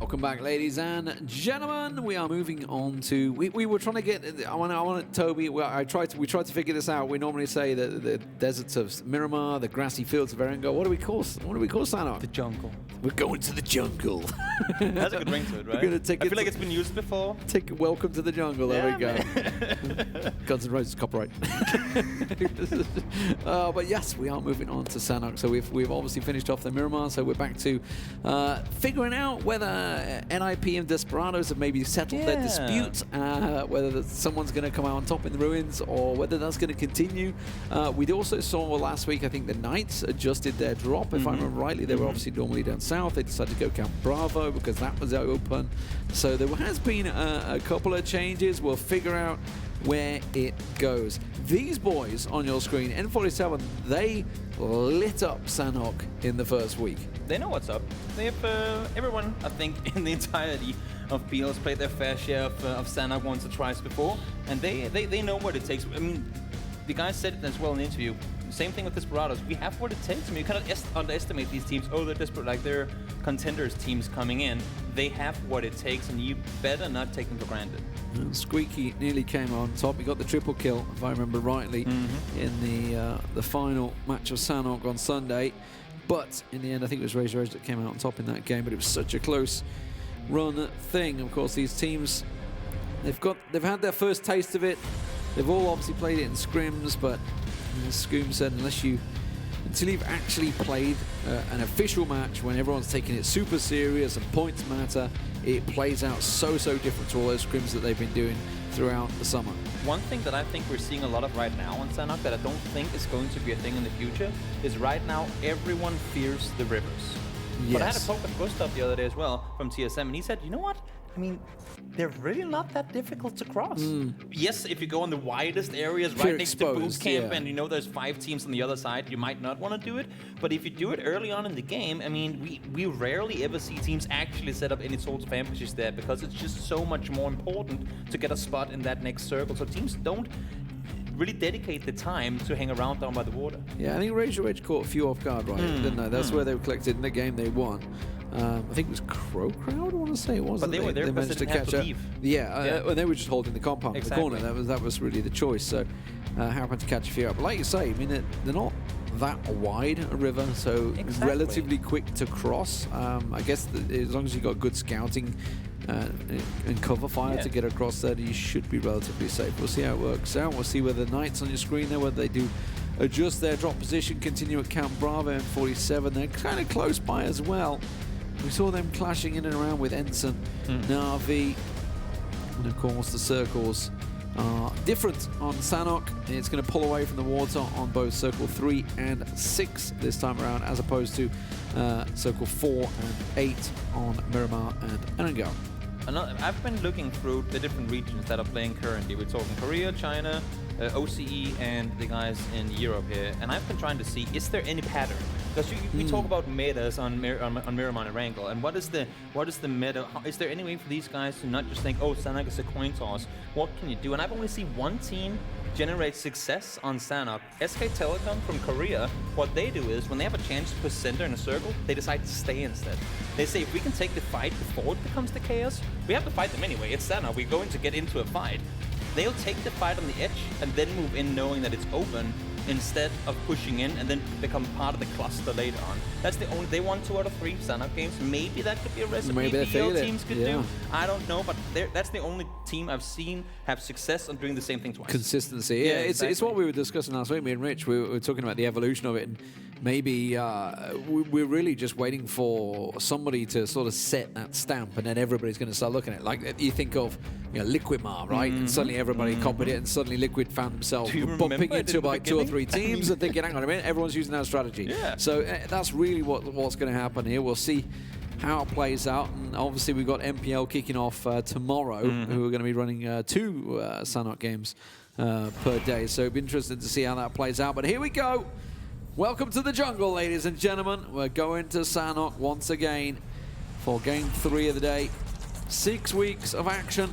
Welcome back, ladies and gentlemen. We are moving on to. We were trying to get. I want Toby. We tried to figure this out. We normally say that the deserts of Miramar, the grassy fields of Erengo. What do we call Sanhok? The jungle. We're going to the jungle. That's a good ring to it, right? We're gonna take I feel like it's been used before. Welcome to the jungle. There we go. Guns N' Roses copyright. But yes, we are moving on to Sanhok. So we've obviously finished off the Miramar. So we're back to figuring out whether NIP and Desperados have maybe settled their dispute, whether someone's going to come out on top in the ruins or whether that's going to continue. We also saw last week, I think the Knights adjusted their drop. If I remember rightly, they were obviously normally down south. They decided to go Camp Bravo because that was open. So there has been a couple of changes. We'll figure out where it goes. These boys on your screen, N47, they lit up Sanhok in the first week. They know what's up. They have everyone, I think, in the entirety of PEL has played their fair share of Sanhok once or twice before, and they know what it takes. I mean, the guy said it as well in the interview. Same thing with Desperados. We have what it takes. I mean, you cannot underestimate these teams. Oh, they're desperate, like they're contenders teams coming in. They have what it takes, and you better not take them for granted. SKUIJKE nearly came on top. He got the triple kill, if I remember rightly, in the final match of Sanhok on Sunday. But in the end, I think it was Razor Edge that came out on top in that game. But it was such a close run thing. Of course, these teams, they've had their first taste of it. They've all obviously played it in scrims, but as Scoom said, until you've actually played an official match when everyone's taking it super serious and points matter, it plays out so different to all those scrims that they've been doing throughout the summer. One thing that I think we're seeing a lot of right now on Sanhok that I don't think is going to be a thing in the future is right now everyone fears the rivers. Yes. But I had a talk with Gustav the other day as well from TSM, and he said, you know what? I mean, they're really not that difficult to cross. Yes, if you go on the widest areas right next to boot camp and you know there's 5 teams on the other side, you might not want to do it. But if you do it early on in the game, I mean, we rarely ever see teams actually set up any sorts of ambushes there because it's just so much more important to get a spot in that next circle. So teams don't really dedicate the time to hang around down by the water. Yeah, I think Razor Edge caught a few off guard, right? Didn't they? That's where they were collected in the game they won. I think it was CrowCrowd, I want to say it was. But they were there because they managed to catch up. And they were just holding the compound in the corner. That was really the choice. So happened to catch a few out. But like you say, I mean, they're not that wide a river, so relatively quick to cross. I guess as long as you've got good scouting and cover fire to get across there, you should be relatively safe. We'll see how it works out. We'll see whether the Knights on your screen there, whether they do adjust their drop position, continue at Camp Bravo and 47. They're kind of close by as well. We saw them clashing in and around with ENCE, Na'Vi, and of course the circles are different on Sanhok. It's going to pull away from the water on both Circle 3 and 6 this time around, as opposed to Circle 4 and 8 on Miramar and Erengo. I've been looking through the different regions that are playing currently. We're talking Korea, China, OCE, and the guys in Europe here. And I've been trying to see, is there any pattern? Because we talk about metas on Miramar and Erengo, and what is the meta? Is there any way for these guys to not just think, oh, Sanhok is a coin toss? What can you do? And I've only seen one team generate success on Sanhok. SK Telecom from Korea, what they do is when they have a chance to put center in a circle, they decide to stay instead. They say, if we can take the fight before it becomes the chaos, we have to fight them anyway. It's Sanhok. We're going to get into a fight. They'll take the fight on the edge and then move in knowing that it's open instead of pushing in and then become part of the cluster later on. That's the only, they won 2 out of 3 Sanhok games. Maybe that could be a recipe PEL teams could do. I don't know, but that's the only team I've seen have success on doing the same thing twice. Consistency, yeah, it's what we were discussing last week, me and Rich. We were talking about the evolution of it, and maybe we're really just waiting for somebody to sort of set that stamp, and then everybody's going to start looking at it. Like you think of, Liquidmar, right? And suddenly everybody copied it, and suddenly Liquid found themselves bumping into like 2 or 3 teams and thinking, hang on a minute, everyone's using that strategy. So that's really what's going to happen here. We'll see how it plays out, and obviously we've got MPL kicking off tomorrow, who are going to be running 2 Sanhok games per day. So it'll be interesting to see how that plays out. But here we go. Welcome to the jungle, ladies and gentlemen. We're going to Sanhok once again for game 3 of the day. 6 weeks of action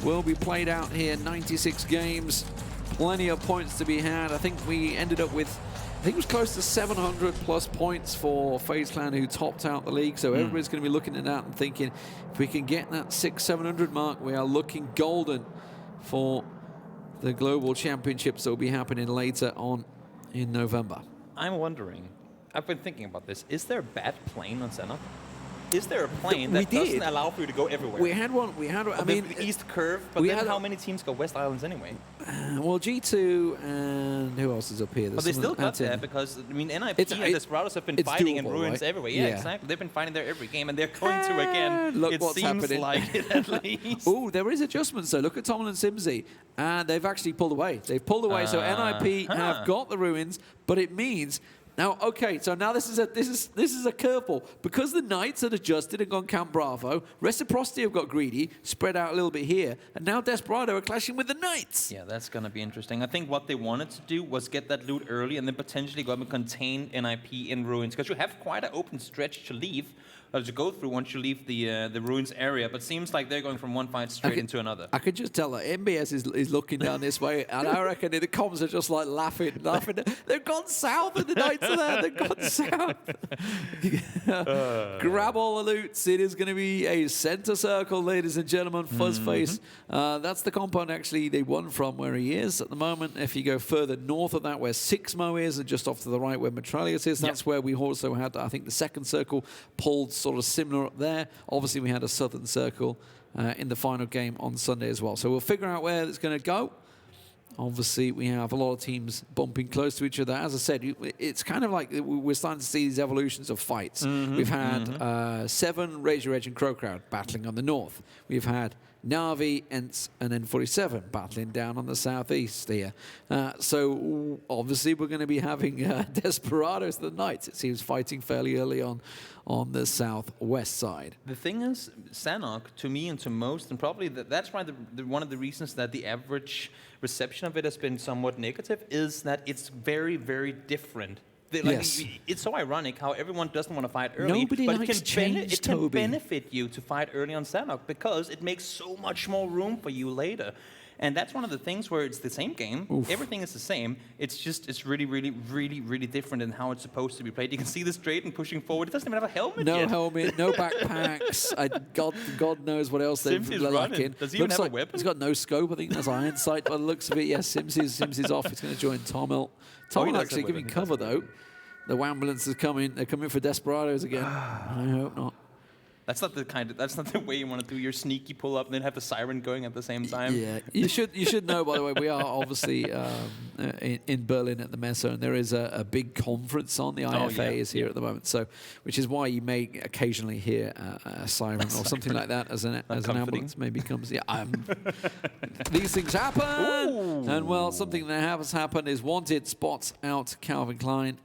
will be played out here, 96 games, plenty of points to be had. I think we ended up with think it was close to 700 plus points for FaZe Clan, who topped out the league. So everybody's going to be looking at that and thinking, if we can get that 600-700 mark, we are looking golden for the Global Championships that will be happening later on in November. I'm wondering, I've been thinking about this. Is there a bad plane on Sanhok? Is there a plane that doesn't allow for you to go everywhere? We had one. I mean, the East Curve, but then how many teams go West Islands anyway? Well, G2 and who else is up here? But they still got that because, I mean, NIP and Desperados have been fighting in ruins everywhere. Yeah, exactly. They've been fighting there every game, and they're going to again. Look it what's seems happening. like it at least. Oh, there is adjustments, though. Look at TomiL and SIMSY. And they've actually pulled away. They've pulled away, so NIP have got the ruins, but it means... Now, okay, so now this is a curveball. Because the Knights had adjusted and gone Camp Bravo, Reciprocity have got greedy, spread out a little bit here, and now Desperado are clashing with the Knights. Yeah, that's going to be interesting. I think what they wanted to do was get that loot early and then potentially go up and contain NIP in ruins, because you have quite an open stretch to leave, or to go through once you leave the ruins area, but seems like they're going from one fight straight into another. I could just tell that MBS is looking down this way, and I reckon the comms are just like laughing. They've gone south, and the Knights are there. They've gone south. Grab all the loots. It is going to be a center circle, ladies and gentlemen. Fuzzface. That's the compound actually they won from where he is at the moment. If you go further north of that, where SKUIJKE is, and just off to the right where Mitraleius is, that's where we also had, I think, the second circle pulled sort of similar up there. Obviously, we had a southern circle in the final game on Sunday as well. So we'll figure out where it's going to go. Obviously, we have a lot of teams bumping close to each other. As I said, it's kind of like we're starting to see these evolutions of fights. We've had 7 Razor Edge and CrowCrowd battling on the north. We've had Na'Vi, ENCE, and N47 battling down on the southeast here. So obviously, we're going to be having Desperados the Knights, it seems, fighting fairly early on the southwest side. The thing is, Sanhok, to me and to most, and probably that's why one of the reasons that the average reception of it has been somewhat negative, is that it's very, very different. It's so ironic how everyone doesn't want to fight early, but it can benefit you to fight early on Sanhok because it makes so much more room for you later. And that's one of the things where it's the same game. Everything is the same. It's just, it's really, really, really, really different in how it's supposed to be played. You can see the Drayton pushing forward. It doesn't even have a helmet yet. No helmet, no backpacks. God knows what else they're lacking. Does he even have a weapon? He's got no scope. I think that's iron sight by the looks of it. Yes, SIMSY's off. He's going to join TomiL. TomiL actually giving cover, though. The ambulance is coming. They're coming for Desperados again. I hope not. That's not the way you want to do your sneaky pull up and then have the siren going at the same time. Yeah, you should know, by the way, we are obviously in Berlin at the Messe, and there is a big conference on. The IFA is here at the moment, so which is why you may occasionally hear a siren or something like that as an ambulance maybe comes. Yeah, these things happen. Ooh. And well, something that has happened is Wanted spots out Calvin Klein.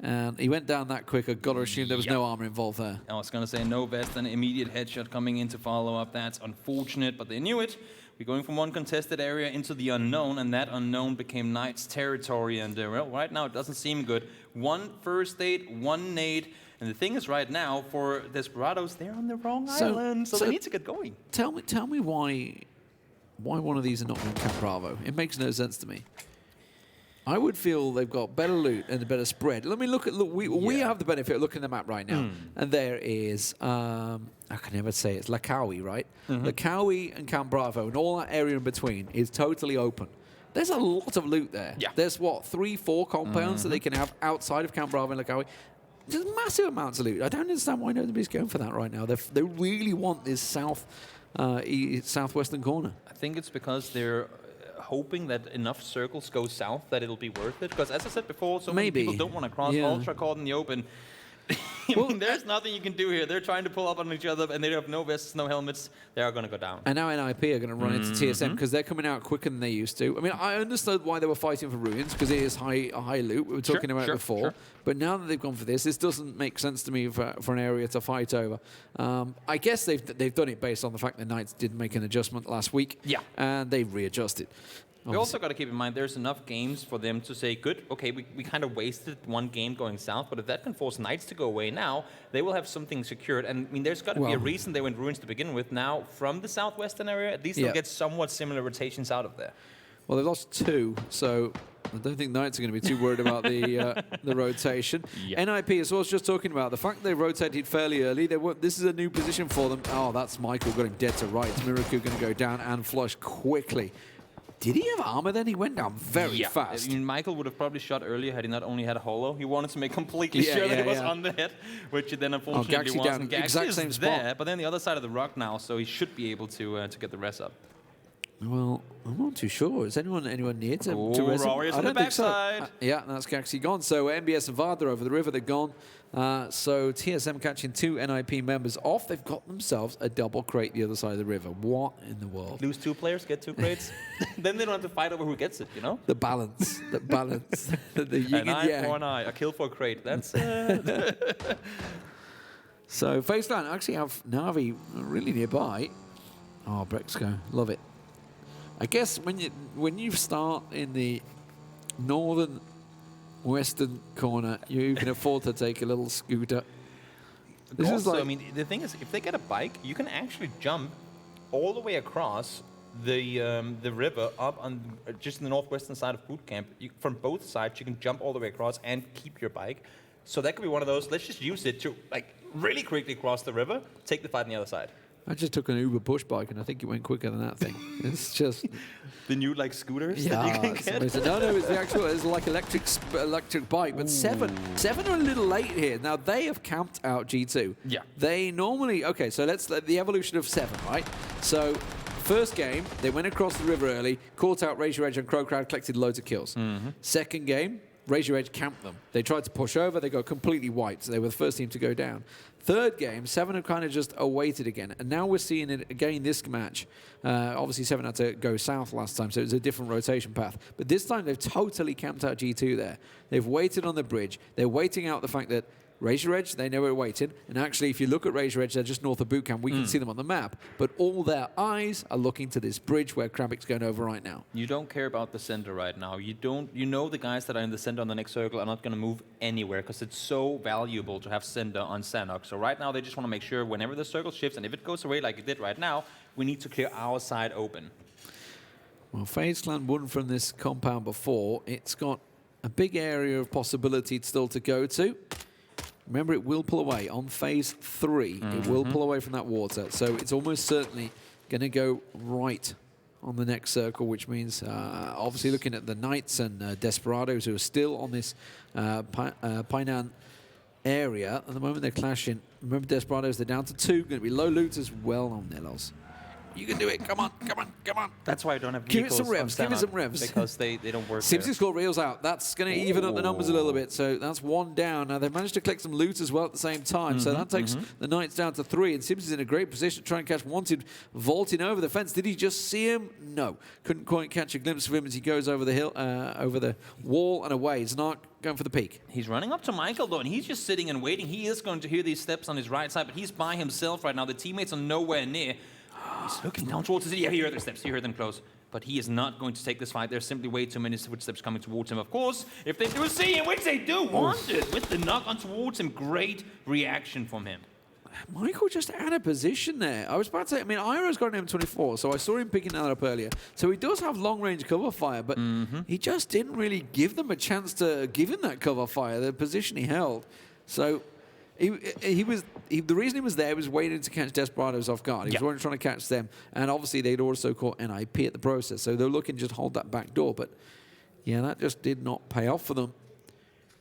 And he went down that quick. I've got to assume there was no armor involved there. I was going to say no vest and immediate headshot coming in to follow up. That's unfortunate, but they knew it. We're going from one contested area into the unknown, and that unknown became Knight's territory. And well, right now it doesn't seem good. 1 first aid, 1 nade. And the thing is, right now, for Desperados, they're on the wrong island, so they need to get going. Tell me why one of these are not in Camp Bravo. It makes no sense to me. I would feel they've got better loot and a better spread. Let me look. We have the benefit of looking at the map right now, and there is I can never say it's Lakawi, right? Lakawi and Camp Bravo, and all that area in between is totally open. There's a lot of loot there. Yeah. There's what 3-4 compounds that they can have outside of Camp Bravo and Lakawi. There's massive amounts of loot. I don't understand why nobody's going for that right now. They really want this southwestern corner. I think it's because they're hoping that enough circles go south that it'll be worth it. Because as I said before, so many people don't want to cross ultra caught in the open. I mean, there's nothing you can do here. They're trying to pull up on each other, and they have no vests, no helmets. They are going to go down. And now NIP are going to run into TSM because they're coming out quicker than they used to. I mean, I understood why they were fighting for ruins because it is high loot. We were talking about it before. But now that they've gone for this doesn't make sense to me for an area to fight over. I guess they've done it based on the fact the Knights did make an adjustment last week. Yeah. And they've readjusted. We also got to keep in mind there's enough games for them to say, good, okay, we kind of wasted 1 game going south, but if that can force Knights to go away now, they will have something secured. And I mean, there's got to be a reason they went ruins to begin with. Now, from the southwestern area, at least they'll get somewhat similar rotations out of there. Well, they've lost 2, so I don't think Knights are going to be too worried about the rotation. Yeah. NIP, as I was just talking about, the fact they rotated fairly early, this is a new position for them. Oh, that's Michael, got him dead to rights. Miraku going to go down and flush quickly. Did he have armor then? He went down very fast. I mean, Michael would have probably shot earlier had he not only had a holo. He wanted to make completely sure that it was on the head, which then unfortunately wasn't. Down, exact same spot. There, but then the other side of the rock now, so he should be able to get the res up. Well, I'm not too sure. Is anyone near to res him? Rory is on the backside. Yeah, that's Gaxi gone. So MBS and Vard are over the river. They're gone. So TSM catching 2 NIP members off. They've got themselves a double crate the other side of the river. What in the world? Lose 2 players, get 2 crates. Then they don't have to fight over who gets it, you know? The balance. The balance. The yin and yang. An eye for an eye. A kill for a crate. That's So FaZe Clan actually have Na'Vi really nearby. Oh, Braexco. Love it. I guess when you start in the northern western corner, you can afford to take a little scooter. This also, is like, I mean, the thing is, if they get a bike, you can actually jump all the way across the river up on just in the northwestern side of boot camp. From both sides, you can jump all the way across and keep your bike. So that could be one of those. Let's just use it to like really quickly cross the river, take the fight on the other side. I just took an Uber push bike and I think it went quicker than that thing. It's just the new like scooters that you can get. No, it's the actual. It's like electric bike. But seven are a little late here. Now they have camped out G2. Yeah. They normally So let's the evolution of 7, right? So first game they went across the river early, caught out Raise Your Edge and CrowCrowd, collected loads of kills. Second game, Raise Your Edge camped them. They tried to push over. They got completely wiped. So they were the first team to go down. Third game, 7 have kind of just awaited again. And now we're seeing it again this match. Obviously, 7 had to go south last time, so it was a different rotation path. But this time, they've totally camped out G2 there. They've waited on the bridge. They're waiting out the fact that Raise Your Edge, they know we're waiting. And actually, if you look at Raise Your Edge, they're just north of boot camp. We can see them on the map. But all their eyes are looking to this bridge where Krabik's going over right now. You don't care about the center right now. You know the guys that are in the center on the next circle are not going to move anywhere because it's so valuable to have center on Sanhok. So right now, they just want to make sure whenever the circle shifts, and if it goes away like it did right now, we need to clear our side open. Well, FaZe Clan won from this compound before. It's got a big area of possibility still to go to. Remember, it will pull away on phase 3. It will pull away from that water. So it's almost certainly going to go right on the next circle, which means obviously looking at the Knights and Desperados who are still on this Painan area. At the moment, they're clashing. Remember, Desperados, they're down to 2. Going to be low loot as well on NELLOZ. You can do it. Come on, come on, come on. That's why I don't have Give it vehicles some revs. Give it some revs. Because they don't work. SIMSY's got reels out. That's going to even up the numbers a little bit. So that's 1 down. Now they've managed to collect some loot as well at the same time. So that takes the Knights down to 3. And SIMSY's in a great position to try and catch Wanted vaulting over the fence. Did he just see him? No. Couldn't quite catch a glimpse of him as he goes over the hill, over the wall and away. He's not going for the peak. He's running up to Michael though, and he's just sitting and waiting. He is going to hear these steps on his right side, but he's by himself right now. The teammates are nowhere near. He's looking down towards the city. Yeah, he heard their steps. He heard them close. But he is not going to take this fight. There's simply way too many footsteps coming towards him. Of course, if they do see him, which they do, Wanted with the knock on towards him. Great reaction from him. Michael just out of position there. I was about to say, I mean, Iro's got an M24, so I saw him picking that up earlier. So he does have long-range cover fire, but he just didn't really give them a chance to give him that cover fire, the position he held. So the reason he was there was waiting to catch Desperados off guard. He was trying to catch them, and obviously they'd also caught NIP at the process, so they're looking to just hold that back door. But yeah, that just did not pay off for them.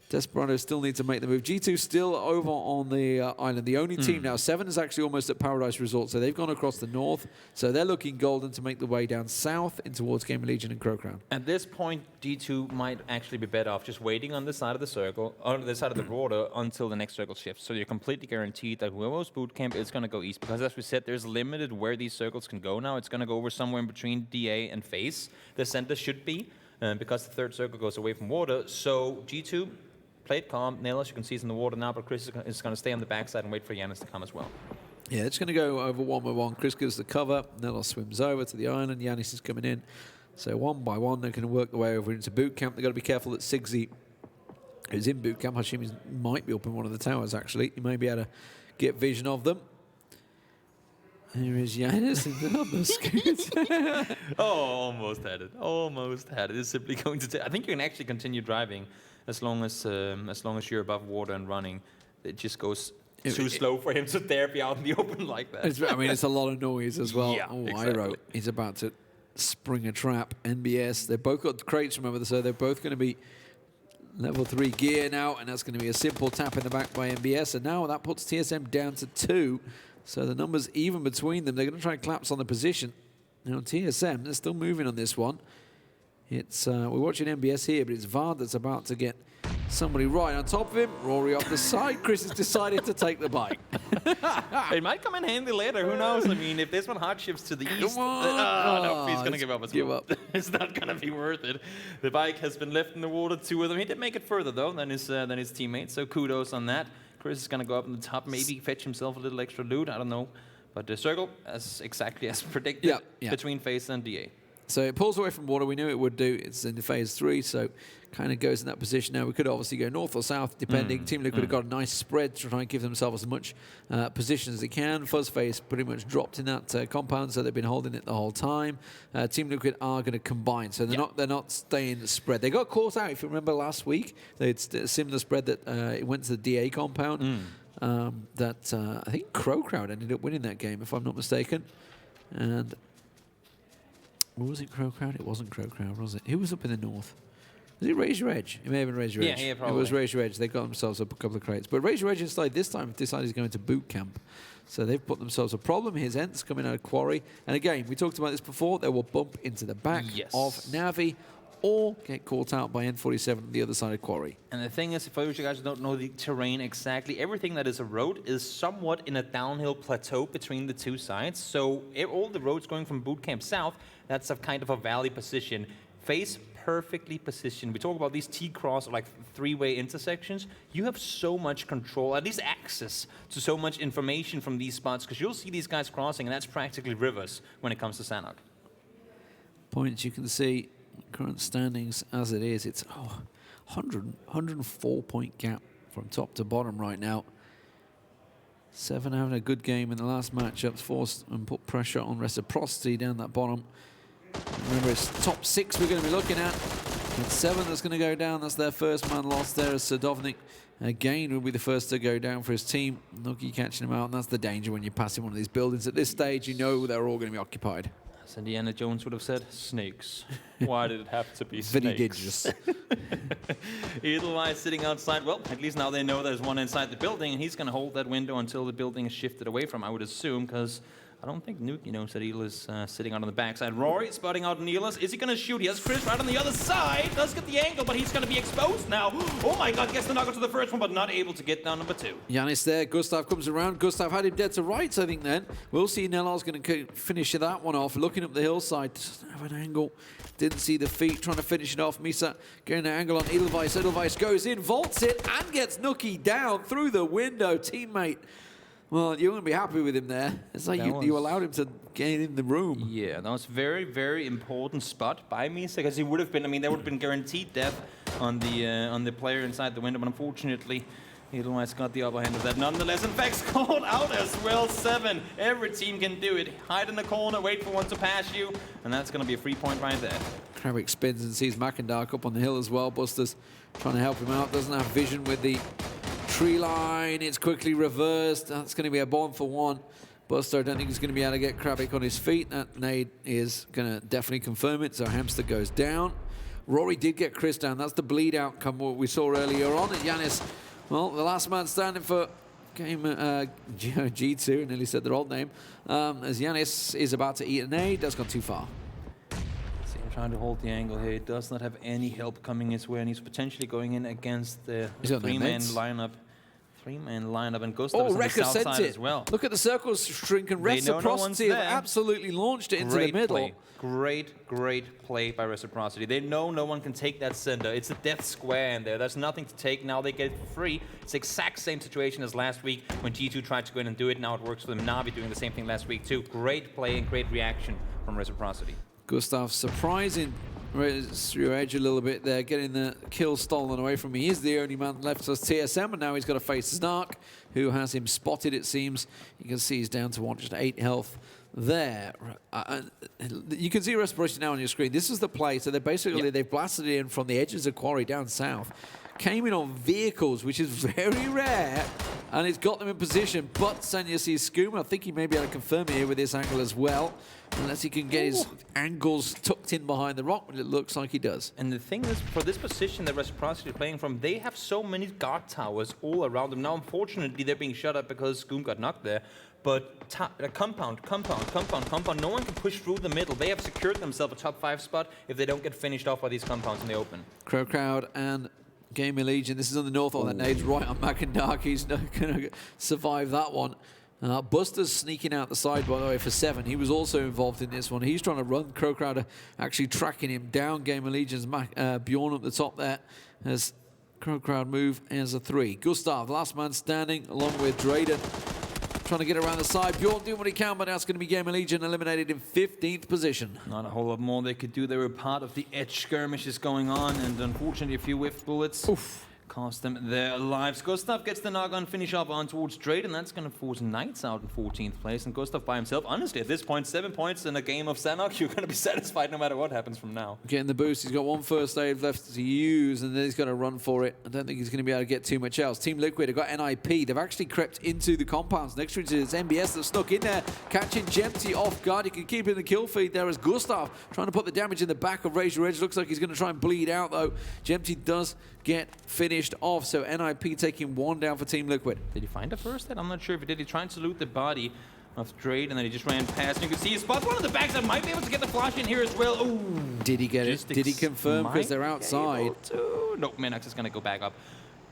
Desperados still need to make the move. G2 still over on the island. The only team now. 7 is actually almost at Paradise Resort, so they've gone across the north. So they're looking golden to make the way down south in towards GamerLegion and CrowCrowd. At this point, G2 might actually be better off just waiting on this side of the circle, on the side of the border, until the next circle shifts. So you're completely guaranteed that whoever's boot camp is going to go east, because as we said, there's limited where these circles can go now. It's going to go over somewhere in between DA and FaZe. The center should be, because the third circle goes away from water. So G2... played calm. NELLOZ, you can see, is in the water now, but Chris is going to stay on the backside and wait for Yannis to come as well. Yeah, it's going to go over 1 by 1. Chris gives the cover. NELLOZ swims over to the island. Yannis is coming in. So 1 by 1, they're going to work their way over into boot camp. They've got to be careful that SKUIJKE, who's in boot camp, I assume he might be up in one of the towers, actually. You may be able to get vision of them. Here is Yannis on the scoot. Oh, almost had it. Almost had it. It's simply going to. I think you can actually continue driving as long as you're above water and running. It just goes too slow for him to dare be out in the open like that. I mean, it's a lot of noise as well. Yeah, oh, exactly. Iro is about to spring a trap. NBS, they've both got crates, remember, so they're both going to be level 3 gear now, and that's going to be a simple tap in the back by NBS. And now that puts TSM down to 2. So the numbers even between them. They're going to try and collapse on the position. Now TSM, they're still moving on this one. It's we're watching NBS here, but it's Vard that's about to get somebody right on top of him. Rory off the side. Chris has decided to take the bike. It might come in handy later. Who knows? I mean, if there's one hardships to the east, no, he's gonna give up as well. It's not gonna be worth it. The bike has been left in the water. 2 of them. He did make it further though than his teammates. So kudos on that. Chris is gonna go up in the top, maybe fetch himself a little extra loot. I don't know, but the circle, as exactly as predicted, between FaZe and DA. So it pulls away from water. We knew it would do. It's in the phase 3, so kind of goes in that position now. We could obviously go north or south, depending. Team Liquid have got a nice spread to try and give themselves as much position as they can. Fuzzface pretty much dropped in that compound, so they've been holding it the whole time. Team Liquid are going to combine, so they're not staying spread. They got caught out, if you remember last week. They had a similar spread that it went to the DA compound. I think CrowCrowd ended up winning that game, if I'm not mistaken. And was it CrowCrowd? It wasn't CrowCrowd, was it? Who was up in the north? Was it Raise Your Edge? It may have been Raise Your Edge. Yeah, probably. It was Raise Your Edge. They got themselves up a couple of crates. But Raise Your Edge instead this time decided to go into boot camp. So they've put themselves a problem. Here's ENCE coming out of Quarry. And again, we talked about this before. They will bump into the back of Navi or get caught out by N47 on the other side of Quarry. And the thing is, for those of you guys who don't know the terrain exactly, everything that is a road is somewhat in a downhill plateau between the 2 sides. So all the roads going from boot camp south, that's a kind of a valley position. FaZe perfectly positioned. We talk about these T-cross, like 3-way intersections. You have so much control, at least access to so much information from these spots, because you'll see these guys crossing, and that's practically rivers when it comes to Sanhok. Points you can see, current standings as it is. It's 104 point gap from top to bottom right now. 7 having a good game in the last matchups, forced and put pressure on Reciprocity down that bottom. Remember, it's top 6 we're going to be looking at. It's 7 that's going to go down. That's their first man lost there as Sadovnik again will be the first to go down for his team. NOOKIE catching him out, and that's the danger when you're passing one of these buildings. At this stage, you know they're all going to be occupied. As Indiana Jones would have said, snakes. Why did it have to be snakes? Very dangerous. Edelweiss sitting outside. Well, at least now they know there's one inside the building, and he's going to hold that window until the building is shifted away from, I would assume, because I don't think NOOKIE knows that Eel is sitting out on the backside. Rory spotting out NELLOZ. Is he going to shoot? He has CrywCrowd right on the other side. Does get the angle, but he's going to be exposed now. Oh my god, gets the knockout to the first one, but not able to get down number 2. Yannis there. Gustav comes around. Gustav had him dead to rights, I think, then. We'll see NELLOZ going to finish that one off. Looking up the hillside. Doesn't have an angle. Didn't see the feet. Trying to finish it off. Misa getting an angle on Edelweiss. Edelweiss goes in, vaults it, and gets NOOKIE down through the window. Teammate. Well, you're going to be happy with him there. It's like you allowed him to get in the room. Yeah, that was very, very important spot by Misa, because he would have been, I mean, there would have been guaranteed death on the player inside the window, but unfortunately, Edelweiss got the upper hand of that. Nonetheless, in fact, called out as well. 7. Every team can do it. Hide in the corner, wait for one to pass you, and that's going to be a free point right there. Kravic spins and sees Macindark up on the hill as well. Buster's trying to help him out. Doesn't have vision with the tree line. It's quickly reversed. That's going to be a bomb for 1. Buster, I don't think he's going to be able to get Kravic on his feet. That nade is going to definitely confirm it. So Hamster goes down. Rory did get Chris down. That's the bleed outcome what we saw earlier on. And Yannis, well, the last man standing for game G2, nearly said their old name, as Yannis is about to eat a nade. That's gone too far. See him trying to hold the angle here. He does not have any help coming his way, and he's potentially going in against the 3-man lineup. 3-man lineup, and Gustav is on the south side as well. Look at the circles shrink, and Reciprocity have absolutely launched it into the middle. Great play by Reciprocity. They know no one can take that center. It's a death square in there. There's nothing to take. Now they get it for free. It's the exact same situation as last week when G2 tried to go in and do it. Now it works for them. Navi doing the same thing last week too. Great play and great reaction from Reciprocity. Gustav surprising through edge a little bit there, getting the kill stolen away from him. He is the only man left as TSM, and now he's got to face Sanhok, who has him spotted, it seems. You can see he's down to just 8 health there. You can see Respiration now on your screen. This is the play. So they're basically, they've blasted it in from the edges of Quarry down south. Came in on vehicles, which is very rare, and it's got them in position. But Sanya sees Skooma. I think he may be able to confirm it here with this angle as well, unless he can get his angles tucked in behind the rock, but it looks like he does. And the thing is, for this position that Reciprocity is playing from, they have so many guard towers all around them. Now, unfortunately, they're being shut up because Skoom got knocked there. But compound. No one can push through the middle. They have secured themselves a top 5 spot if they don't get finished off by these compounds in the open. CrowCrowd and GamerLegion. This is on the north. That nade's right on McIndark. He's not going to survive that one. Buster's sneaking out the side, by the way, for 7. He was also involved in this one. He's trying to run. CrowCrowd actually tracking him down. GamerLegion's Bjorn up the top there as CrowCrowd move as a 3. Gustav, last man standing, along with Drayden, trying to get around the side. Bjorn doing what he can, but that's going to be GamerLegion eliminated in 15th position. Not a whole lot more they could do. They were part of the edge skirmishes going on, and unfortunately a few whiff bullets cost them their lives. Gustav gets the knock-on finish up on towards Drayden, and that's going to force Knights out in 14th place. And Gustav by himself, honestly, at this point, 7 points in a game of Sanhok, you're going to be satisfied no matter what happens from now. Getting the boost. He's got 1 first aid left to use, and then he's got to run for it. I don't think he's going to be able to get too much else. Team Liquid have got NIP. They've actually crept into the compounds next to it. It's MBS that snuck in there, catching Jempty off guard. He can keep in the kill feed there as Gustav trying to put the damage in the back of Razor Edge. Looks like he's going to try and bleed out, though. Jempty does get finished off, so NIP taking 1 down for Team Liquid. Did he find a first hit? I'm not sure if he did. He tried to loot the body of Drayden, and then he just ran past. You can see he spots one of the backs that might be able to get the flash in here as well. Ooh. Did he get it? Did he confirm? Because they're outside. Nope, Minax is going to go back up.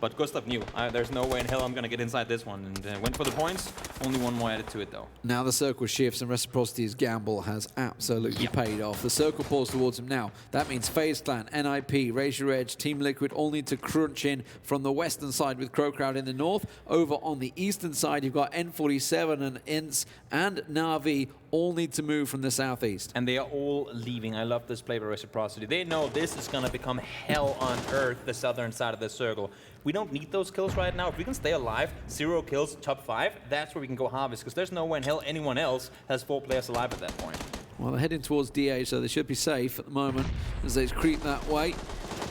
But Gustav knew, there's no way in hell I'm going to get inside this one, and went for the points. Only 1 more added to it, though. Now the circle shifts, and Reciprocity's gamble has absolutely paid off. The circle pulls towards him now. That means FaZe Clan, NIP, Razor Edge, Team Liquid all need to crunch in from the western side with CrowCrowd in the north. Over on the eastern side, you've got N47 and ENCE and Na'Vi all need to move from the southeast. And they are all leaving. I love this play by Reciprocity. They know this is going to become hell on earth, the southern side of the circle. We don't need those kills right now. If we can stay alive, 0 kills, top 5, that's where we can go harvest, because there's no way in hell anyone else has 4 players alive at that point. Well, they're heading towards DA, so they should be safe at the moment as they creep that way.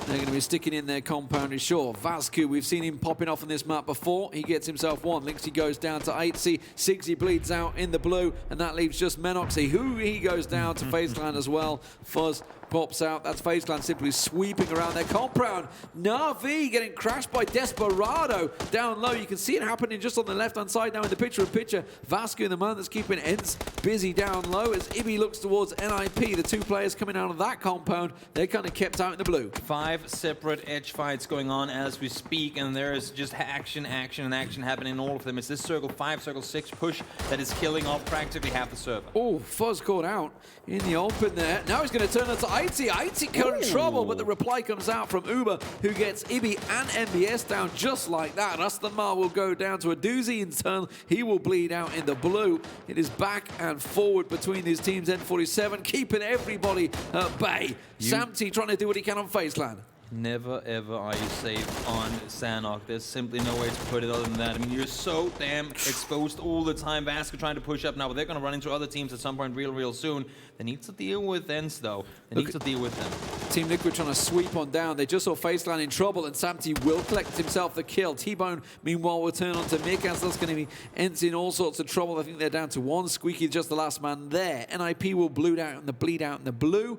They're going to be sticking in their compound ashore. Vazku, we've seen him popping off on this map before. He gets himself 1. Lynxy goes down to Aitzy. Sigsy bleeds out in the blue, and that leaves just Menoxy, who he goes down to FaZe Clan as well. Fuzz pops out. That's FaZe Clan simply sweeping around their compound. Na'Vi getting crashed by Desperado down low. You can see it happening just on the left-hand side now in the picture-in-picture. Vazku, the man that's keeping ENCE busy down low as Ibby looks towards NIP. The 2 players coming out of that compound, they're kind of kept out in the blue. 5 separate edge fights going on as we speak, and there is just action happening in all of them. It's this circle 5, circle 6 push that is killing off practically half the server. Oh, Fuzz caught out in the open there. Now he's going to turn it to Aitzy. Aitzy got in trouble, but the reply comes out from ubah, who gets Ibby and MBS down just like that. Rustanmar will go down to a doozy in turn. He will bleed out in the blue. It is back and forward between these teams. N47 keeping everybody at bay. SIMSY trying to do what he can on FaZe Clan. Never ever are you safe on Sanhok. There's simply no way to put it other than that. I mean, you're so damn exposed all the time. Vaska trying to push up now, but they're going to run into other teams at some point real soon. They need to deal with ENCE, though. They need to deal with them. Team Liquid trying to sweep on down. They just saw FaZe Clan in trouble, and SIMSY will collect himself the kill. T-Bone, meanwhile, will turn on to miikaz. That's going to be ENCE in all sorts of trouble. I think they're down to 1. SKUIJKE just the last man there. NIP will bleed out in the blue.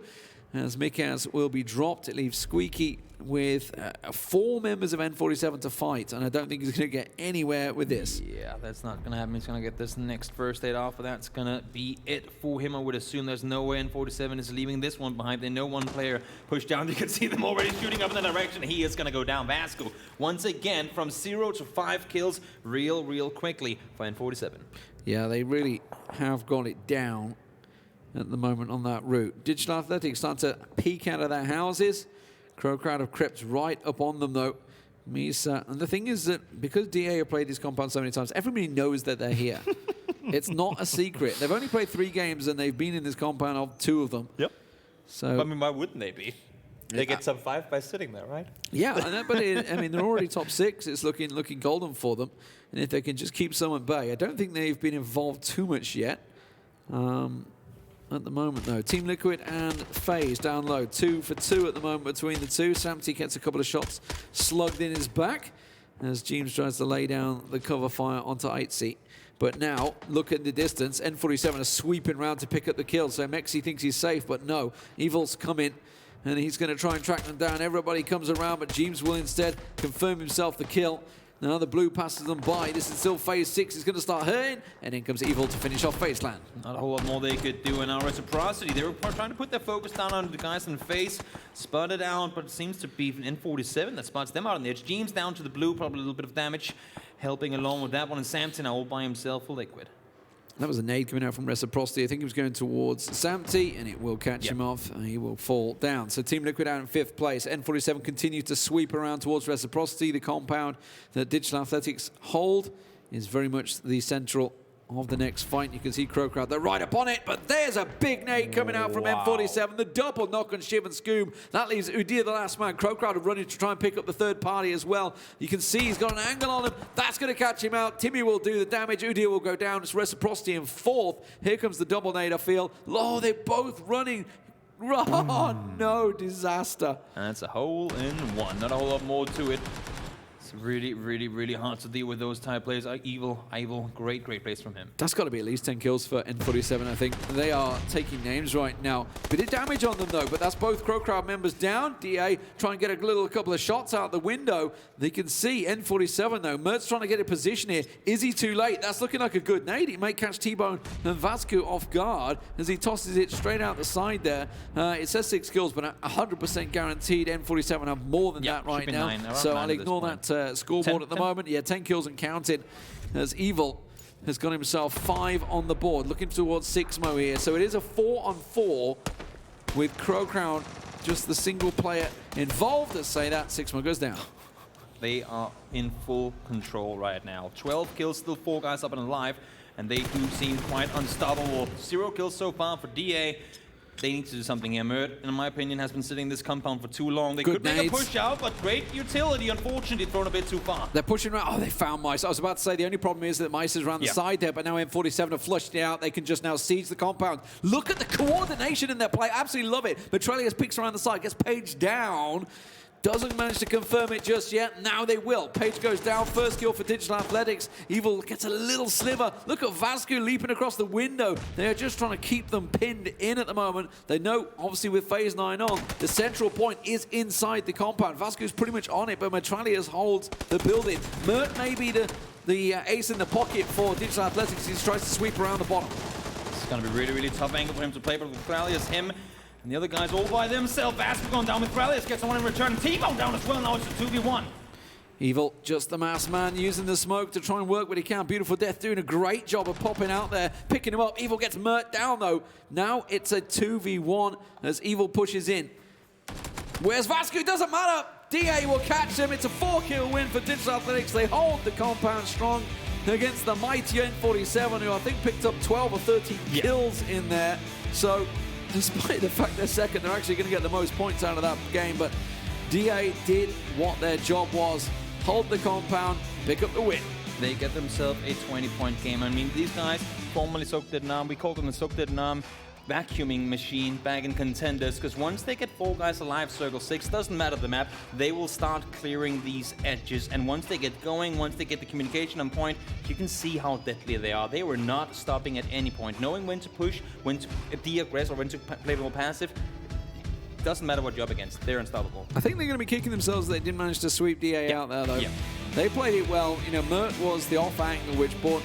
As miikaz will be dropped, it leaves SKUIJKE with 4 members of N47 to fight, and I don't think he's going to get anywhere with this. Yeah, that's not going to happen. He's going to get this next first aid off, but that's going to be it for him. I would assume there's no way N47 is leaving this one behind. They know 1 player pushed down. You can see them already shooting up in the direction. He is going to go down. Vasco, once again, from 0 to 5 kills real quickly for N47. Yeah, they really have got it down at the moment on that route. Digital Athletics start to peek out of their houses. CrowCrowd have crept right up on them, though. Misa, and the thing is that because DA have played this compound so many times, everybody knows that they're here. It's not a secret. They've only played 3 games, and they've been in this compound of 2 of them. Yep. So I mean, why wouldn't they be? They get top 5 by sitting there, right? Yeah, but I mean, they're already top 6. It's looking golden for them. And if they can just keep some at bay, I don't think they've been involved too much yet. At the moment, though, Team Liquid and FaZe down low. 2 for 2 at the moment between the two. SIMSY gets a couple of shots slugged in his back as James tries to lay down the cover fire onto Aitzy. But now, look at the distance. N47 is sweeping round to pick up the kill. So mxey thinks he's safe, but no. Evil's come in, and he's going to try and track them down. Everybody comes around, but James will instead confirm himself the kill. Now the blue passes them by. This is still phase 6. It's going to start hurting. And in comes Evil to finish off FaZe Clan. Not a whole lot more they could do in our reciprocity. They were trying to put their focus down on the guys in FaZe. Spotted out, but it seems to be an N47 that spots them out on the edge. James down to the blue, probably a little bit of damage. Helping along with that one. And Samson now all by himself for Liquid. That was a nade coming out from Reciprocity. I think he was going towards SIMSY, and it will catch him off. He will fall down. So Team Liquid out in 5th place. N47 continue to sweep around towards Reciprocity. The compound that Digital Athletics hold is very much the central of the next fight. You can see CrowCrowd, they're right upon it, but there's a big nade coming out from N47. The double knock on Shiv and Scoom. That leaves ubah, the last man. CrowCrowd are running to try and pick up the third party as well. You can see he's got an angle on him. That's going to catch him out. Timmy will do the damage. ubah will go down. It's Reciprocity in 4th. Here comes the double nade, I feel. Oh, they're both running. Oh, no, disaster. And that's a hole in one. Not a whole lot more to it. It's really, really, really hard to deal with those type players. Evil, great plays from him. That's got to be at least 10 kills for N47, I think. They are taking names right now. Bit of damage on them, though, but that's both CrowCrowd members down. DA trying to get a couple of shots out the window. They can see N47, though. Mert's trying to get a position here. Is he too late? That's looking like a good nade. He may catch T-Bone and Vasco off guard as he tosses it straight out the side there. It says 6 kills, but 100% guaranteed N47 have more than that right now. So I'll ignore that scoreboard at the moment. Yeah, 10 kills and counted as Evil has got himself 5 on the board, looking towards 6mo here. So it is a 4-on-4 with CrowCrowd, just the single player involved. Let's say that 6mo goes down. They are in full control right now. 12 kills, still 4 guys up and alive, and they do seem quite unstoppable. 0 kills so far for DA. They need to do something here. Mert, in my opinion, has been sitting in this compound for too long. They could make a push out, but great utility. Unfortunately, thrown a bit too far. They're pushing around. Oh, they found Mice. I was about to say the only problem is that Mice is around the side there, but now N47 have flushed it out. They can just now siege the compound. Look at the coordination in their play. Absolutely love it. Mitraleius peeks around the side, gets Page down. Doesn't manage to confirm it just yet. Now they will. Page goes down. First kill for Digital Athletics. Evil gets a little sliver. Look at Vasco leaping across the window. They are just trying to keep them pinned in at the moment. They know, obviously, with phase 9 on, the central point is inside the compound. Vasco's pretty much on it, but Mitraleius holds the building. Mert may be the ace in the pocket for Digital Athletics. He tries to sweep around the bottom. It's going to be really, really tough angle for him to play, but with Mitraleius, him, and the other guys all by themselves. Vasco going down with Mitraleius, gets one in return. T-Bone down as well. Now it's a 2v1. Evil, just the mass man, using the smoke to try and work what he can. Beautiful Death doing a great job of popping out there, picking him up. Evil gets Mert down, though. Now it's a 2v1 as Evil pushes in. Where's Vasco? Doesn't matter. DA will catch him. It's a 4-kill win for Digital Athletics. They hold the compound strong against the mighty N47, who I think picked up 12 or 13 kills in there. So, despite the fact they're second, they're actually going to get the most points out of that game. But DA did what their job was. Hold the compound, pick up the win. They get themselves a 20-point game. I mean, these guys, formerly Sukdidnam, we called them the Sukdidam vacuuming machine back in contenders, because once they get 4 guys alive, circle 6, doesn't matter the map, they will start clearing these edges. And once they get going, once they get the communication on point, you can see how deadly they are. They were not stopping at any point. Knowing when to push, when to de-aggress, or when to play more passive, doesn't matter what you're up against. They're unstoppable. I think they're going to be kicking themselves that they didn't manage to sweep DA out there, though. They played it well. You know, Mert was the off angle, which bought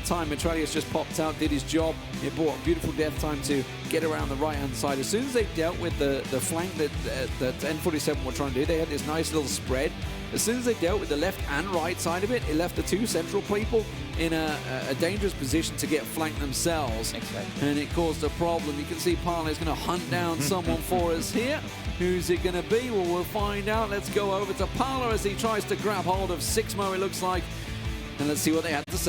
time. Mitraleius just popped out, did his job. It bought beautiful death time to get around the right-hand side. As soon as they dealt with the flank that N47 were trying to do, they had this nice little spread. As soon as they dealt with the left and right side of it, it left the 2 central people in a dangerous position to get flanked themselves. Exactly. And it caused a problem. You can see Parley is going to hunt down someone for us here. Who's it going to be? Well, we'll find out. Let's go over to Parler as he tries to grab hold of 6mo, it looks like. And let's see what they had to say.